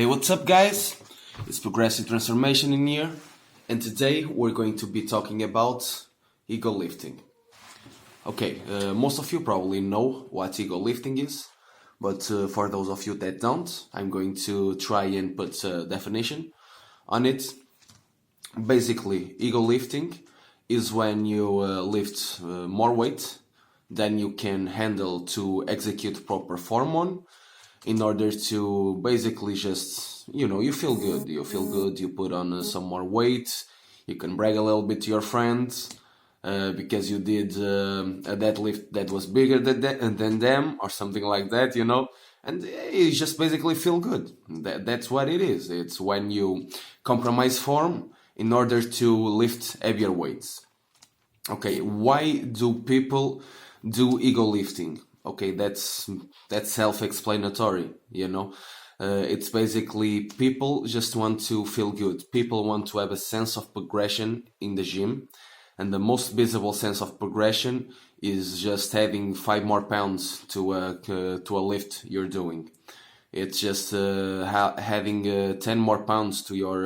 Hey, what's up, guys? It's Progressive Transformation in here, and today we're going to be talking about ego lifting. Okay, most of you probably know what ego lifting is, but for those of you that don't, I'm going to try and put a definition on it. Basically, ego lifting is when you lift more weight than you can handle to execute proper form on, in order to basically just, you feel good. You put on some more weight, you can brag a little bit to your friends because you did a deadlift that was bigger than them or something like that. And you just basically feel good. That's what it is. It's when you compromise form in order to lift heavier weights. Okay, why do people do ego lifting? Okay, that's self-explanatory. It's basically people just want to feel good. People want to have a sense of progression in the gym, and the most visible sense of progression is just adding 5 more pounds to a lift you're doing. It's just adding 10 more pounds to your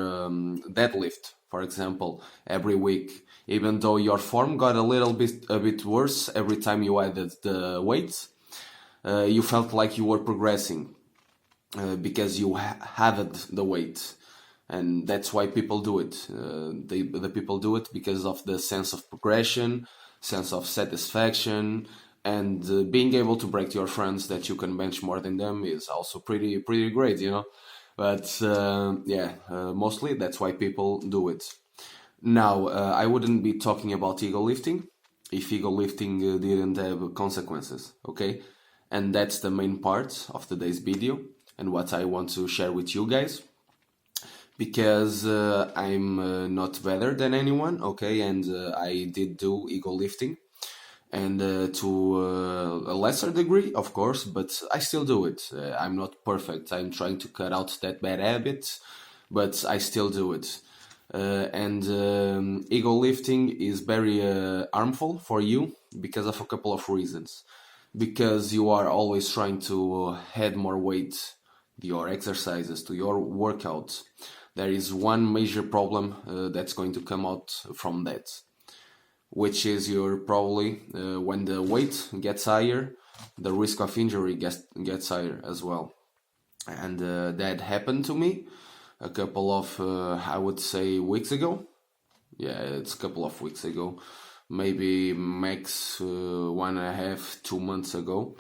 deadlift, for example, every week. Even though your form got a bit worse every time you added the weights, you felt like you were progressing because you added the weight, and that's why people do it. The people do it because of the sense of progression, sense of satisfaction, and being able to brag to your friends that you can bench more than them is also pretty great. But mostly that's why people do it. Now, I wouldn't be talking about ego lifting if ego lifting didn't have consequences, okay? And that's the main part of today's video and what I want to share with you guys. Because I'm not better than anyone, okay? And I did do ego lifting, and to a lesser degree, of course, but I still do it. I'm not perfect. I'm trying to cut out that bad habit, but I still do it. And ego lifting is very harmful for you because of a couple of reasons. Because you are always trying to add more weight to your exercises, to your workouts. There is one major problem that's going to come out from that, which is you're probably, when the weight gets higher, the risk of injury gets higher as well. And that happened to me a couple of, I would say, weeks ago. Yeah, it's a couple of weeks ago. Maybe max 1.5, 2 months ago.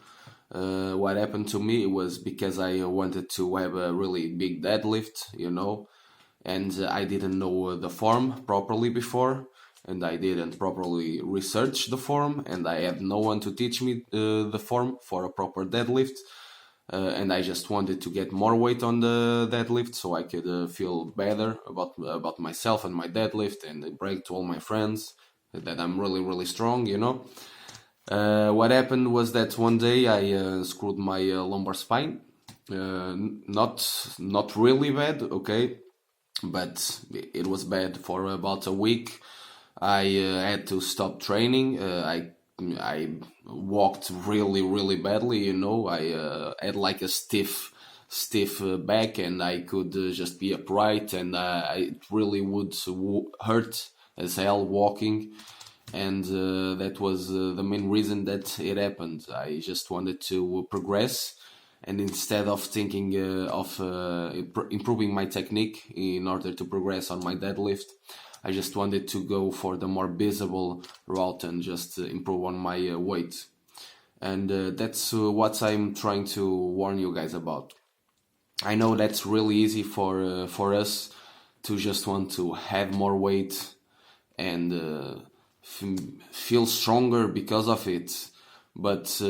What happened to me was because I wanted to have a really big deadlift, and I didn't know the form properly before, and I didn't properly research the form, and I had no one to teach me the form for a proper deadlift. And I just wanted to get more weight on the deadlift so I could feel better about myself and my deadlift, and brag to all my friends that I'm really strong. What happened was that one day I screwed my lumbar spine. Not really bad, okay, but it was bad for about a week. I had to stop training. I walked really badly. I had like a stiff back, and I could just be upright, and it really would hurt as hell walking. And that was the main reason that it happened. I just wanted to progress, and instead of thinking of improving my technique in order to progress on my deadlift, I just wanted to go for the more visible route and just improve on my weight. And that's what I'm trying to warn you guys about. I know that's really easy for us to just want to have more weight and feel stronger because of it. But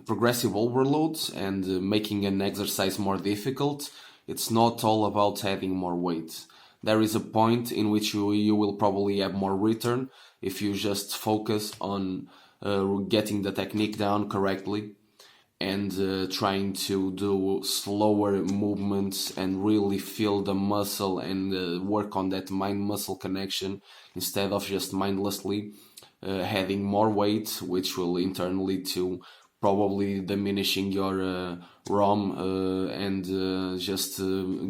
progressive overloads and making an exercise more difficult, it's not all about having more weight. There is a point in which you will probably have more return if you just focus on getting the technique down correctly and trying to do slower movements and really feel the muscle and work on that mind-muscle connection instead of just mindlessly adding more weight, which will in turn lead to probably diminishing your ROM, and just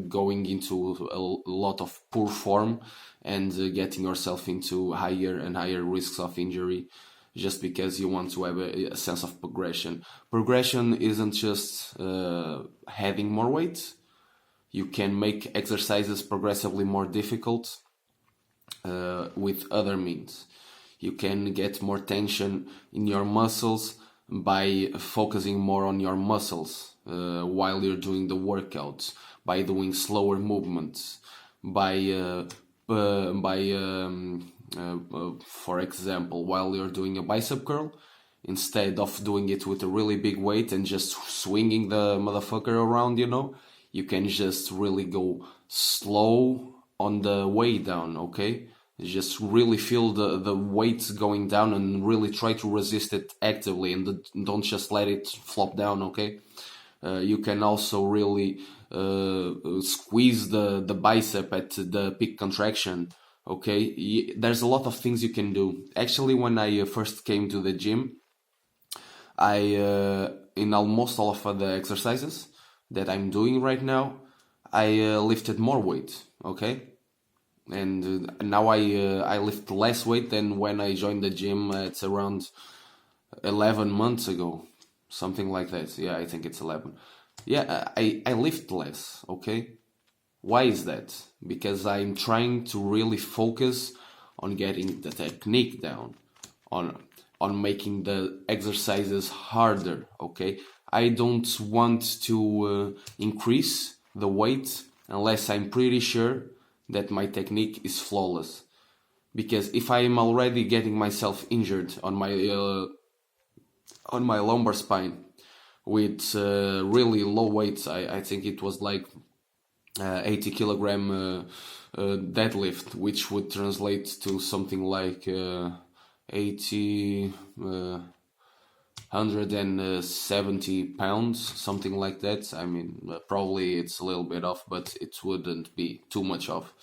going into a lot of poor form, and getting yourself into higher and higher risks of injury, just because you want to have a sense of progression. Progression isn't just having more weight. You can make exercises progressively more difficult with other means. You can get more tension in your muscles by focusing more on your muscles while you're doing the workouts, by doing slower movements, by for example, while you're doing a bicep curl, instead of doing it with a really big weight and just swinging the motherfucker around, you can just really go slow on the way down, okay? Just really feel the weight going down and really try to resist it actively, and don't just let it flop down, okay? You can also really squeeze the bicep at the peak contraction, okay? There's a lot of things you can do. Actually, when I first came to the gym, in almost all of the exercises that I'm doing right now, I lifted more weight, okay? And now I lift less weight than when I joined the gym. It's around 11 months ago, something like that. Yeah, I think it's 11. Yeah, I lift less, okay? Why is that? Because I'm trying to really focus on getting the technique down, on making the exercises harder, okay? I don't want to increase the weight unless I'm pretty sure that my technique is flawless. Because if I am already getting myself injured on my lumbar spine with really low weights, I think it was like 80 kilogram deadlift, which would translate to something like 80 170 pounds, something like that. I mean, probably it's a little bit off, but it wouldn't be too much off.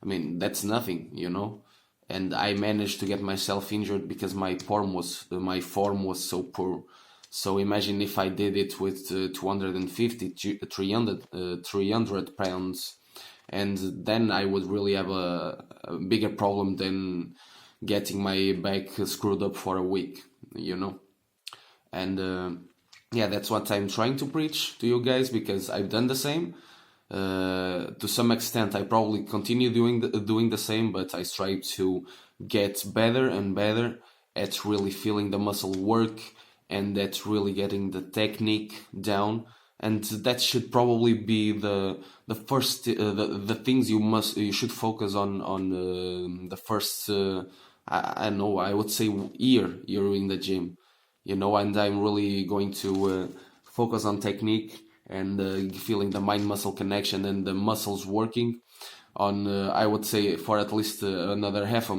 I mean, that's nothing, And I managed to get myself injured because my form was so poor. So imagine if I did it with 250, 300 pounds, and then I would really have a bigger problem than getting my back screwed up for a week, And yeah, that's what I'm trying to preach to you guys, because I've done the same. To some extent, I probably continue doing the same, but I try to get better and better at really feeling the muscle work, and at really getting the technique down. And that should probably be the first the things you should focus on the first I know, I would say year you're in the gym, and I'm really going to focus on technique and feeling the mind-muscle connection and the muscles working on, I would say, for at least another half a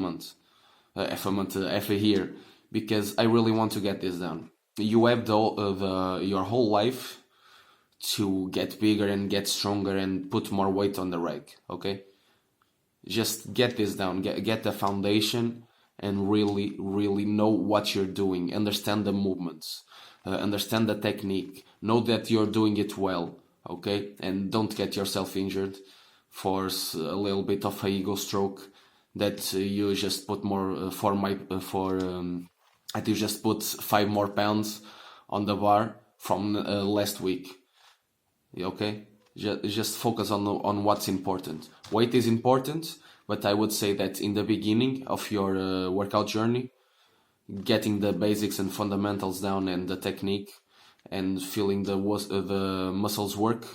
year, because I really want to get this down. You have your whole life to get bigger and get stronger and put more weight on the rack, okay? Just get this down, get the foundation, and really, really know what you're doing. Understand the movements, understand the technique, know that you're doing it well, okay? And don't get yourself injured for a little bit of a ego stroke that you just put more that you just put 5 more pounds on the bar from last week, okay? Just focus on what's important. Weight is important, but I would say that in the beginning of your workout journey, getting the basics and fundamentals down and the technique and feeling the muscles work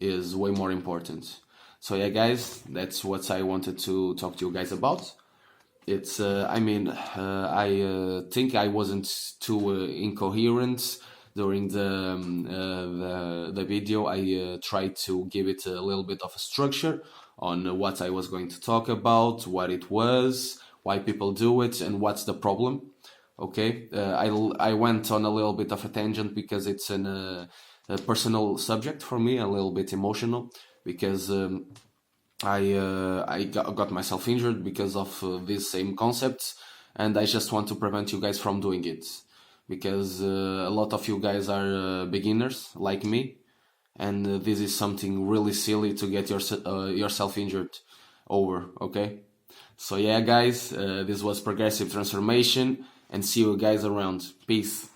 is way more important. So yeah, guys, that's what I wanted to talk to you guys about. It's I think I wasn't too incoherent during the video. I tried to give it a little bit of a structure on what I was going to talk about, what it was, why people do it, and what's the problem. Okay, I went on a little bit of a tangent because it's a personal subject for me, a little bit emotional, because I got myself injured because of these same concepts, and I just want to prevent you guys from doing it. because a lot of you guys are beginners like me, and this is something really silly to get yourself injured over. Okay, so yeah, guys, this was progressive transformation, and see you guys around. Peace.